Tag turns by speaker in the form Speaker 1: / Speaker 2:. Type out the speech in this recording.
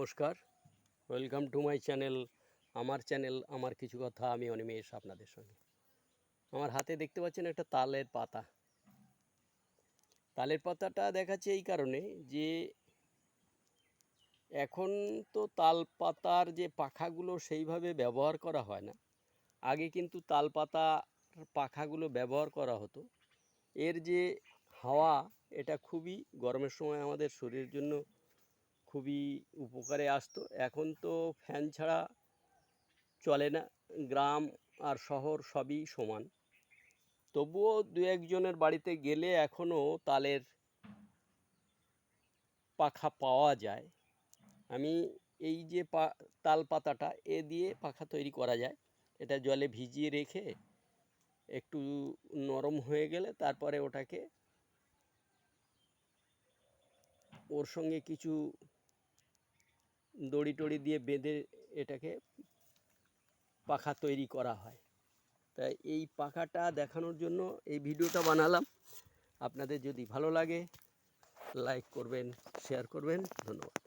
Speaker 1: নমস্কার, welcome to my channel. আমার channel আমার কিছু কথা, আমি অনিমেষ আপনাদের সঙ্গে। আমার হাতে দেখতে পাচ্ছেন একটা তালের পাতা। তালের পাতাটা দেখাচ্ছে এই কারণে যে এখন তো তাল পাতার যে পাখাগুলো সেইভাবে ব্যবহার করা হয় না। আগে কিন্তু তাল পাতার পাখাগুলো ব্যবহার করা হতো। এর যে হাওয়া, এটা খুবই গরমের সময় আমাদের শরীরের জন্য খুবই উপকারে আসতো। এখন তো ফ্যান ছাড়া চলে না, গ্রাম আর শহর সবই সমান। তবুও দু একজনের বাড়িতে গেলে এখনও তালের পাখা পাওয়া যায়। আমি এই যে তাল পাতাটা এ দিয়ে পাখা তৈরি করা যায়। এটা জলে ভিজিয়ে রেখে একটু নরম হয়ে গেলে তারপরে ওটাকে ওর সঙ্গে কিছু দড়ি টড়ি দিয়ে বেঁধে এটাকে পাখা তৈরি করা হয়। তাই এই পাখাটা দেখানোর জন্য এই ভিডিওটা বানালাম। আপনাদের যদি ভালো লাগে লাইক করবেন, শেয়ার করবেন। ধন্যবাদ।